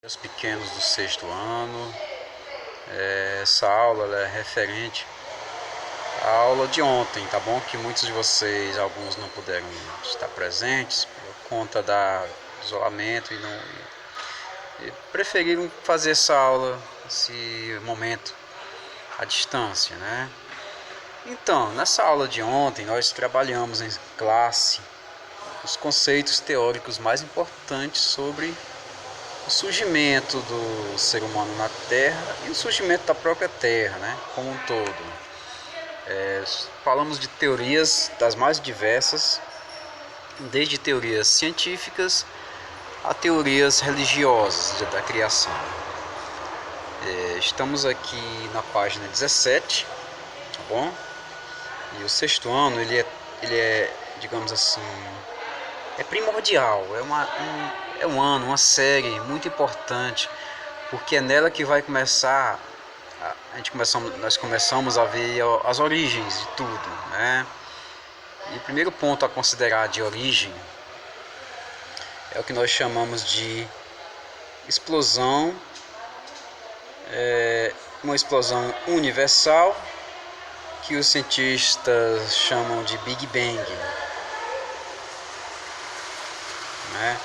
Os pequenos do sexto ano. Essa aula ela é referente à aula de ontem, tá bom? Que muitos de vocês, alguns não puderam estar presentes por conta do isolamento e preferiram fazer essa aula, esse momento à distância, né? Então, nessa aula de ontem nós trabalhamos em classe os conceitos teóricos mais importantes sobre o surgimento do ser humano na Terra e o surgimento da própria Terra, né, como um todo. Falamos de teorias das mais diversas, desde teorias científicas a teorias religiosas da criação. Estamos aqui na página 17, tá bom? E o sexto ano ele é, digamos assim, é primordial, é um ano, uma série muito importante, porque é nela que vai começar, nós começamos a ver as origens de tudo, né? E o primeiro ponto a considerar de origem é o que nós chamamos de explosão, uma explosão universal, que os cientistas chamam de Big Bang, né?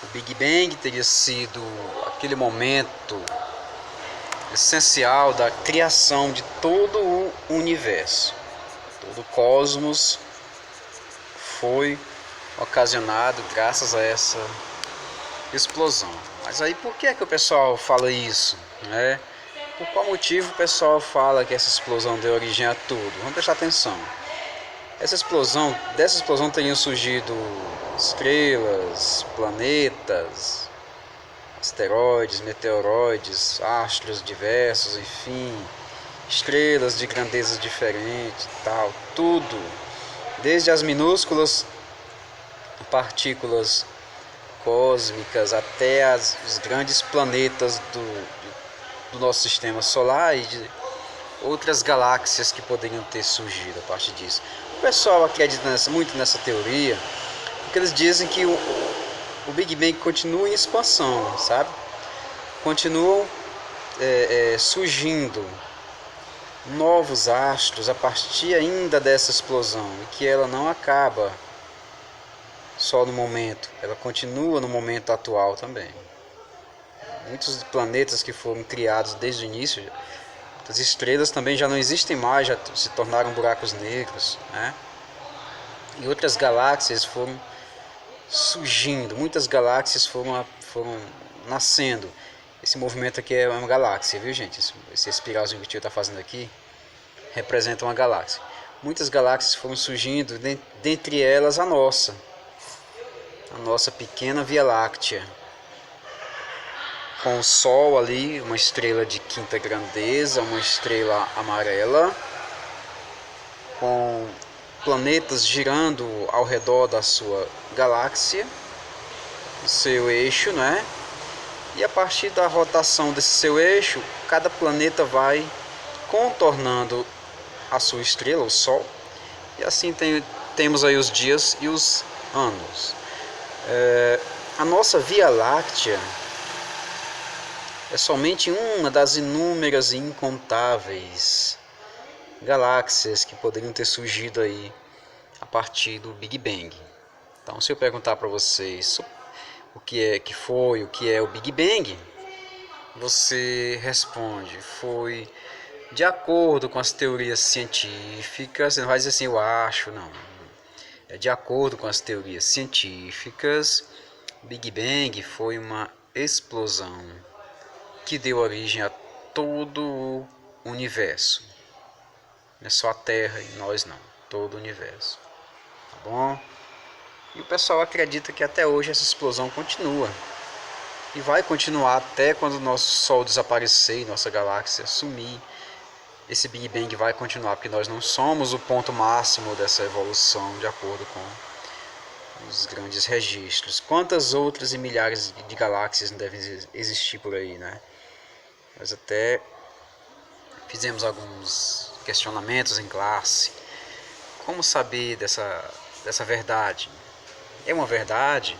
O Big Bang teria sido aquele momento essencial da criação de todo o universo. Todo o cosmos foi ocasionado graças a essa explosão. Mas aí por que o pessoal fala isso, né? Por qual motivo o pessoal fala que essa explosão deu origem a tudo? Vamos prestar atenção. Dessa explosão teriam surgido estrelas, planetas, asteroides, meteoroides, astros diversos, enfim, estrelas de grandezas diferentes e tal, tudo, desde as minúsculas partículas cósmicas até os grandes planetas do nosso sistema solar e de outras galáxias que poderiam ter surgido a partir disso. O pessoal acredita muito nessa teoria, porque eles dizem que o Big Bang continua em expansão, sabe? Continuam surgindo novos astros a partir ainda dessa explosão, e que ela não acaba só no momento, ela continua no momento atual também. Muitos planetas que foram criados desde o início, as estrelas também já não existem mais, já se tornaram buracos negros, né? E outras galáxias foram surgindo, muitas galáxias foram nascendo. Esse movimento aqui é uma galáxia, viu, gente? Esse espiralzinho que o tio está fazendo aqui representa uma galáxia. Muitas galáxias foram surgindo, dentre elas a nossa pequena Via Láctea, com o Sol ali, uma estrela de quinta grandeza, uma estrela amarela, com planetas girando ao redor da sua galáxia, do seu eixo, né? E a partir da rotação desse seu eixo, cada planeta vai contornando a sua estrela, o Sol, e assim temos aí os dias e os anos. A nossa Via Láctea é somente uma das inúmeras e incontáveis galáxias que poderiam ter surgido aí a partir do Big Bang. Então, se eu perguntar para vocês o que é o Big Bang, você responde: foi de acordo com as teorias científicas. Você não vai dizer assim, eu acho, não. É de acordo com as teorias científicas, Big Bang foi uma explosão que deu origem a todo o universo. Não é só a Terra e nós não, todo o universo. Tá bom? E o pessoal acredita que até hoje essa explosão continua. E vai continuar até quando o nosso Sol desaparecer e nossa galáxia sumir. Esse Big Bang vai continuar, porque nós não somos o ponto máximo dessa evolução, de acordo com os grandes registros. Quantas outras e milhares de galáxias não devem existir por aí, né? Nós até fizemos alguns questionamentos em classe. Como saber dessa verdade? É uma verdade?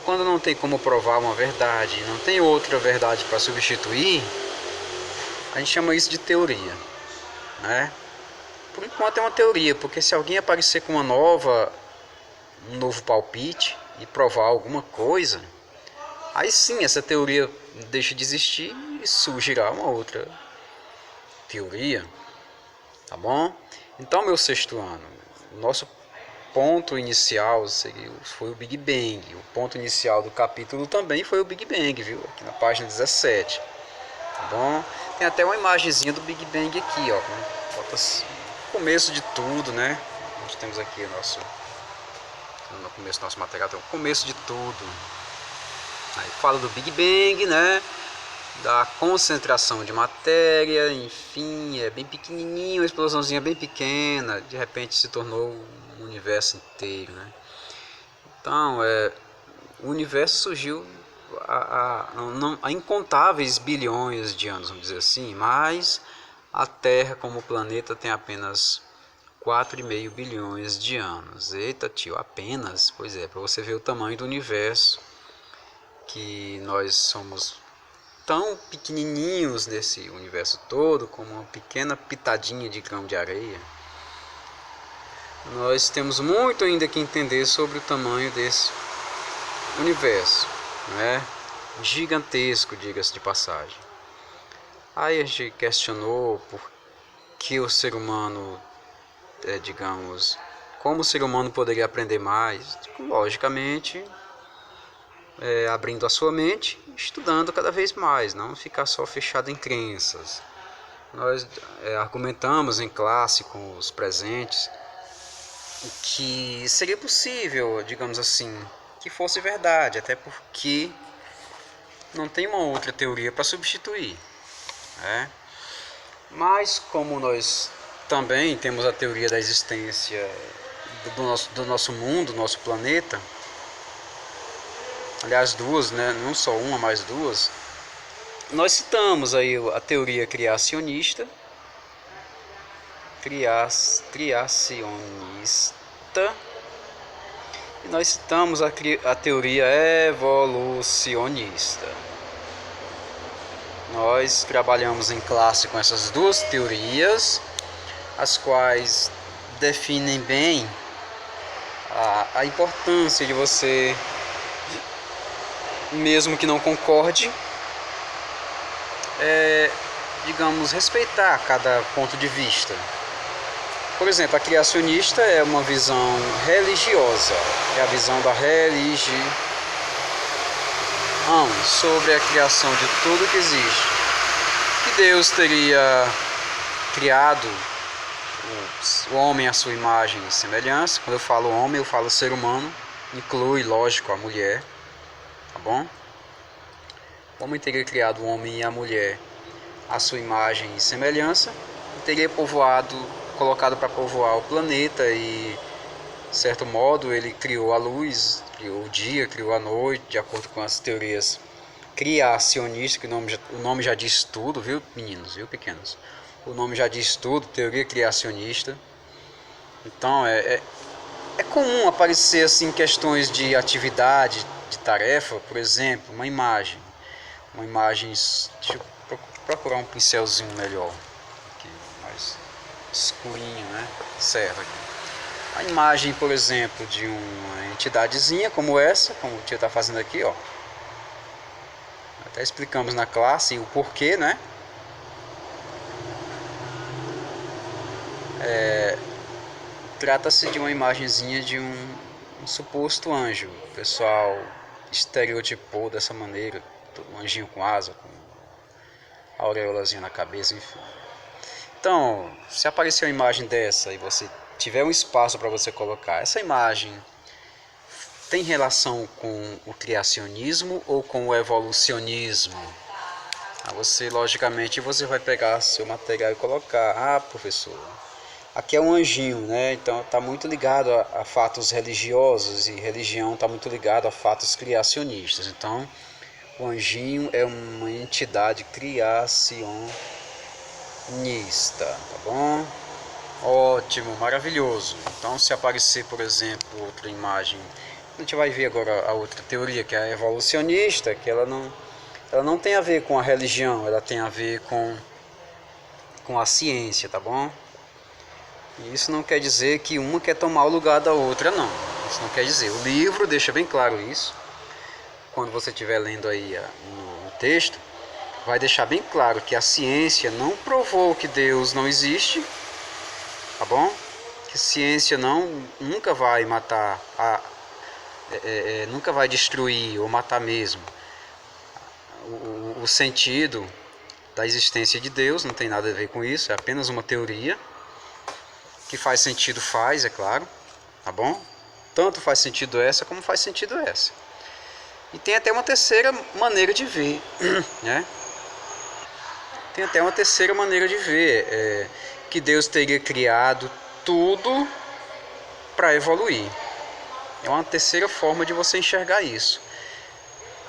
quando não tem como provar uma verdade, não tem outra verdade para substituir, a gente chama isso de teoria, né? Por enquanto é uma teoria, porque se alguém aparecer com um novo palpite e provar alguma coisa, aí sim essa teoria deixa de existir e surgirá uma outra teoria, tá bom? Então, meu sexto ano, o nosso ponto inicial foi o Big Bang. O ponto inicial do capítulo também foi o Big Bang, viu? Aqui na página 17, tá bom? Tem até uma imagenzinha do Big Bang aqui, ó. Bota assim, começo de tudo, né? Nós temos aqui no começo do nosso material, tem o começo de tudo. Aí fala do Big Bang, né? Da concentração de matéria, enfim, é bem pequenininho, uma explosãozinha bem pequena, de repente se tornou um universo inteiro, né? Então, o universo surgiu há incontáveis bilhões de anos, vamos dizer assim, mas a Terra como planeta tem apenas 4,5 bilhões de anos. Eita, tio, apenas? Pois é, para você ver o tamanho do universo, que nós somos tão pequenininhos nesse universo todo, como uma pequena pitadinha de grão de areia. Nós temos muito ainda que entender sobre o tamanho desse universo, né? Gigantesco, diga-se de passagem. Aí a gente questionou por que o ser humano, digamos, como o ser humano poderia aprender mais. Logicamente, abrindo a sua mente, estudando cada vez mais, não ficar só fechado em crenças. Nós argumentamos em classe com os presentes que seria possível, digamos assim, que fosse verdade, até porque não tem uma outra teoria para substituir, né? Mas como nós também temos a teoria da existência do nosso mundo, do nosso planeta, aliás duas, né? Não só uma, mas duas, nós citamos aí a teoria criacionista, e nós citamos a teoria evolucionista. Nós trabalhamos em classe com essas duas teorias, as quais definem bem a importância de você, mesmo que não concorde, digamos, respeitar cada ponto de vista. Por exemplo, a criacionista é uma visão religiosa, é a visão da religião sobre a criação de tudo que existe. Que Deus teria criado o homem à sua imagem e semelhança. Quando eu falo homem, eu falo ser humano, inclui, lógico, a mulher, tá bom? O homem teria criado o homem e a mulher à sua imagem e semelhança, e teria colocado para povoar o planeta, e de certo modo ele criou a luz, criou o dia, criou a noite, de acordo com as teorias criacionistas, que o nome já diz tudo, viu meninos, viu pequenos? O nome já diz tudo, teoria criacionista. Então é comum aparecer assim questões de atividade, de tarefa, por exemplo, uma imagem, deixa eu procurar um pincelzinho melhor, aqui, mais escurinho, né? Certo. A imagem, por exemplo, de uma entidadezinha como essa, como o tio está fazendo aqui, ó. Até explicamos na classe o porquê, né? Trata-se de uma imagenzinha de um suposto anjo. O pessoal estereotipou dessa maneira, um anjinho com asa, com auréolazinha na cabeça, enfim. Então, se aparecer uma imagem dessa e você tiver um espaço para você colocar, essa imagem tem relação com o criacionismo ou com o evolucionismo? Logicamente, você vai pegar seu material e colocar: ah, professor, aqui é um anjinho, né? Então está muito ligado a fatos religiosos, e religião está muito ligado a fatos criacionistas. Então, o anjinho é uma entidade criacionista, tá bom? Ótimo, maravilhoso. Então, se aparecer, por exemplo, outra imagem A gente vai ver agora a outra teoria, que é a evolucionista, que ela não tem a ver com a religião, ela tem a ver com a ciência, tá bom? E isso não quer dizer que uma quer tomar o lugar da outra, não. Isso não quer dizer. O livro deixa bem claro isso. Quando você estiver lendo aí no texto, vai deixar bem claro que a ciência não provou que Deus não existe, tá bom? Que a ciência nunca vai matar, nunca vai destruir ou matar mesmo o sentido da existência de Deus, não tem nada a ver com isso, é apenas uma teoria. Que faz sentido, faz, é claro, tá bom? Tanto faz sentido essa como faz sentido essa. E tem até uma terceira maneira de ver, né? Tem até uma terceira maneira de ver, que Deus teria criado tudo para evoluir. É uma terceira forma de você enxergar isso.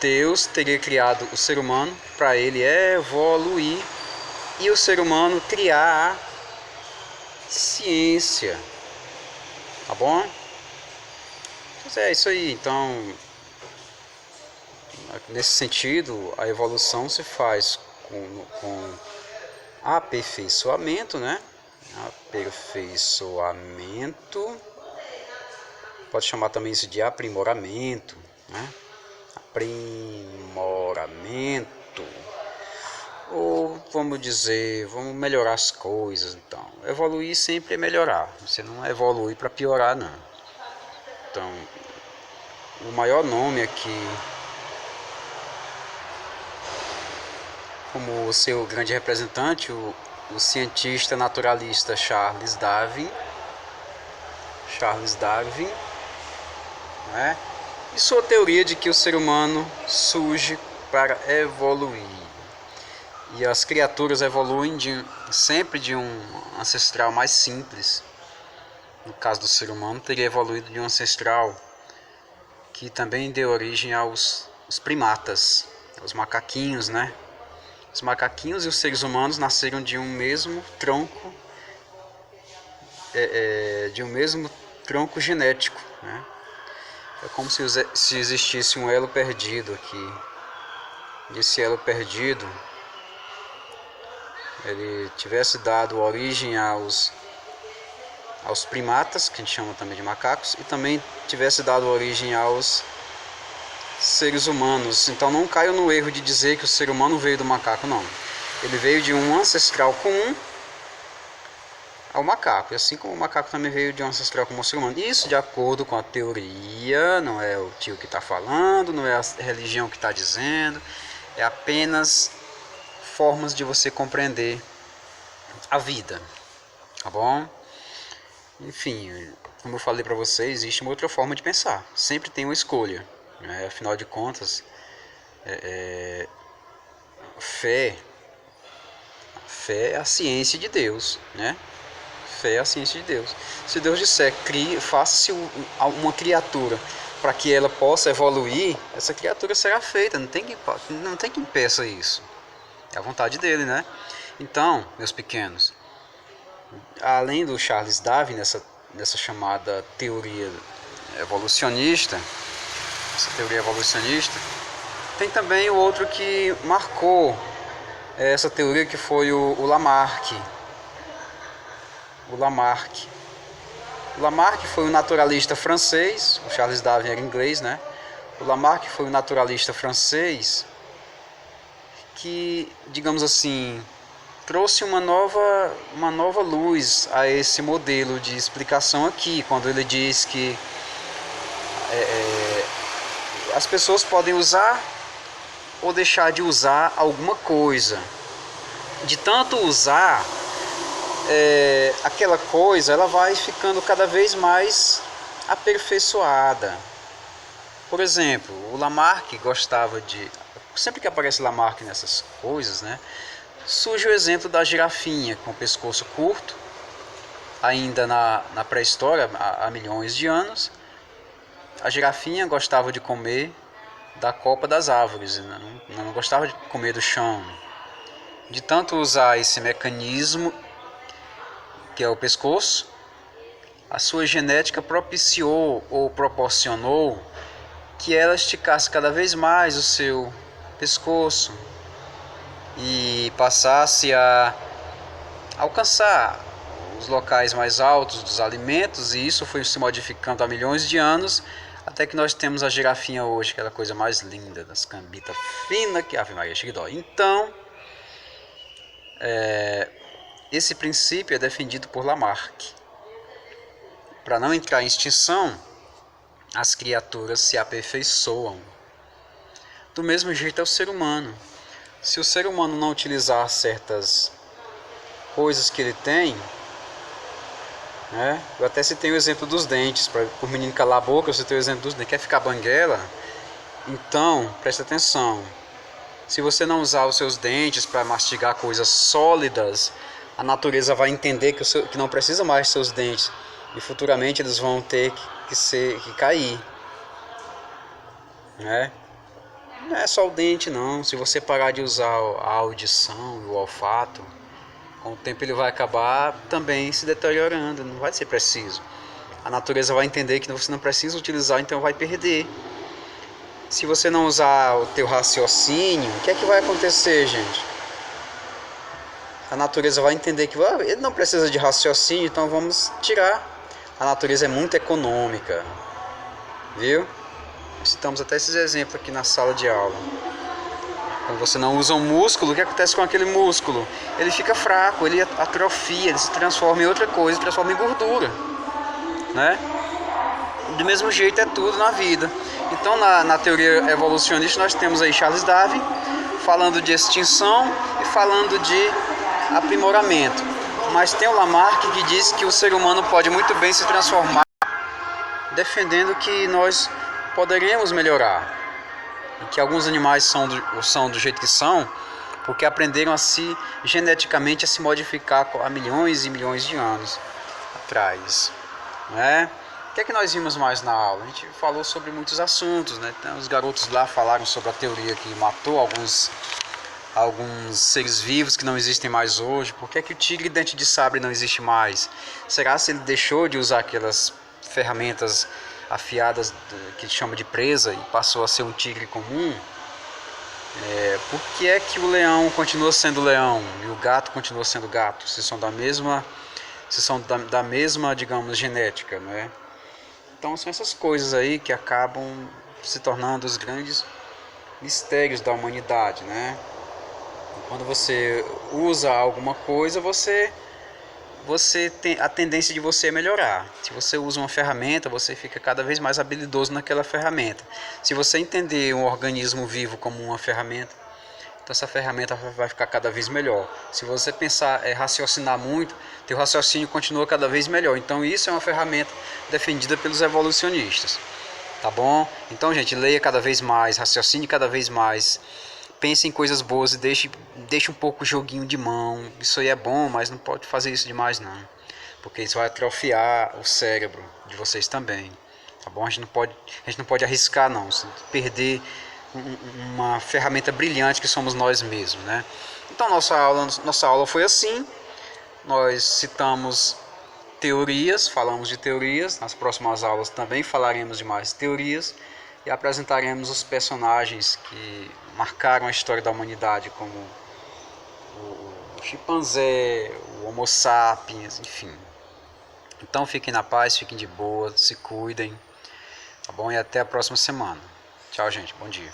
Deus teria criado o ser humano para ele evoluir e o ser humano criar a ciência, tá bom? Mas é isso aí. Então, nesse sentido, a evolução se faz com aperfeiçoamento, né? Aperfeiçoamento, pode chamar também isso de aprimoramento, né? Aprimoramento, ou vamos dizer, vamos melhorar as coisas. Então, evoluir sempre é melhorar, você não evolui para piorar, não. Então, o maior nome aqui, como o seu grande representante, o cientista naturalista Charles Darwin, né? E sua teoria de que o ser humano surge para evoluir. E as criaturas evoluem sempre de um ancestral mais simples. No caso do ser humano, teria evoluído de um ancestral que também deu origem aos primatas, os macaquinhos, né? Os macaquinhos e os seres humanos nasceram de um mesmo tronco, de um mesmo tronco genético, né? É como se existisse um elo perdido aqui. E esse elo perdido ele tivesse dado origem aos primatas, que a gente chama também de macacos, e também tivesse dado origem aos seres humanos. Então não caio no erro de dizer que o ser humano veio do macaco, não. Ele veio de um ancestral comum ao macaco, e assim como o macaco também veio de um ancestral comum ao ser humano. Isso de acordo com a teoria, não é o tio que está falando, não é a religião que está dizendo, é apenas formas de você compreender a vida, tá bom? Enfim, como eu falei para vocês, existe uma outra forma de pensar. Sempre tem uma escolha, né? Afinal de contas, fé é a ciência de Deus, né? Fé é a ciência de Deus. Se Deus disser, faça-se uma criatura para que ela possa evoluir, essa criatura será feita. Não tem que impeça isso. É a vontade dele, né? Então, meus pequenos, além do Charles Darwin, nessa chamada teoria evolucionista, tem também o outro que marcou essa teoria, que foi o Lamarck. O Lamarck foi um naturalista francês, o Charles Darwin era inglês, né? O Lamarck foi um naturalista francês que, digamos assim, trouxe uma nova luz a esse modelo de explicação aqui, quando ele diz que as pessoas podem usar ou deixar de usar alguma coisa. De tanto usar, aquela coisa ela vai ficando cada vez mais aperfeiçoada. Por exemplo, o Lamarck gostava de... Sempre que aparece Lamarck nessas coisas, né, surge o exemplo da girafinha com o pescoço curto, ainda na pré-história, há milhões de anos. A girafinha gostava de comer da copa das árvores, não gostava de comer do chão. De tanto usar esse mecanismo, que é o pescoço, a sua genética propiciou ou proporcionou que ela esticasse cada vez mais o seu pescoço e passasse a alcançar os locais mais altos dos alimentos, e isso foi se modificando há milhões de anos, até que nós temos a girafinha hoje, aquela coisa mais linda, das cambitas finas que Ave Maria Xigdó. Então, esse princípio é defendido por Lamarck. Para não entrar em extinção, as criaturas se aperfeiçoam. Do mesmo jeito é o ser humano. Se o ser humano não utilizar certas coisas que ele tem, né? Eu até citei o exemplo dos dentes, para o menino calar a boca, eu citei o exemplo dos dentes. Quer ficar banguela? Então, presta atenção. Se você não usar os seus dentes para mastigar coisas sólidas, a natureza vai entender que não precisa mais dos seus dentes. E futuramente eles vão ter que cair. Né? Não é só o dente não. Se você parar de usar a audição e o olfato, com o tempo ele vai acabar também se deteriorando, não vai ser preciso. A natureza vai entender que você não precisa utilizar, então vai perder. Se você não usar o teu raciocínio, o que é que vai acontecer, gente? A natureza vai entender que ele não precisa de raciocínio, então vamos tirar. A natureza é muito econômica, viu? Citamos até esses exemplos aqui na sala de aula. Quando você não usa um músculo, o que acontece com aquele músculo? Ele fica fraco, ele atrofia, ele se transforma em outra coisa, se transforma em gordura, né? Do mesmo jeito é tudo na vida. Então, na teoria evolucionista, nós temos aí Charles Darwin falando de extinção e falando de aprimoramento. Mas tem o Lamarck que diz que o ser humano pode muito bem se transformar, defendendo que nós poderemos melhorar. E que alguns animais são do jeito que são, porque aprenderam geneticamente a se modificar há milhões e milhões de anos atrás. Né? O que é que nós vimos mais na aula? A gente falou sobre muitos assuntos, né? Então, os garotos lá falaram sobre a teoria que matou alguns seres vivos que não existem mais hoje. Por que é que o tigre dente de sabre não existe mais? Será se ele deixou de usar aquelas ferramentas afiadas que chama de presa e passou a ser um tigre comum? Por que é que o leão continua sendo leão e o gato continua sendo gato? Se são da mesma, digamos, genética, né? Então são essas coisas aí que acabam se tornando os grandes mistérios da humanidade, né? Quando você usa alguma coisa, você tem a tendência de você melhorar. Se você usa uma ferramenta, você fica cada vez mais habilidoso naquela ferramenta. Se você entender um organismo vivo como uma ferramenta, então essa ferramenta vai ficar cada vez melhor. Se você pensar, raciocinar muito, teu raciocínio continua cada vez melhor. Então isso é uma ferramenta defendida pelos evolucionistas. Tá bom? Então, gente, leia cada vez mais, raciocine cada vez mais. Pense em coisas boas e deixe um pouco o joguinho de mão. Isso aí é bom, mas não pode fazer isso demais não, porque isso vai atrofiar o cérebro de vocês também. Tá bom? A gente não pode arriscar não, perder uma ferramenta brilhante que somos nós mesmos, né? Então nossa aula foi assim. Nós citamos teorias, falamos de teorias. Nas próximas aulas também falaremos de mais teorias e apresentaremos os personagens que marcaram a história da humanidade, como o chimpanzé, o Homo sapiens, enfim. Então fiquem na paz, fiquem de boa, se cuidem, tá bom? E até a próxima semana. Tchau, gente, bom dia.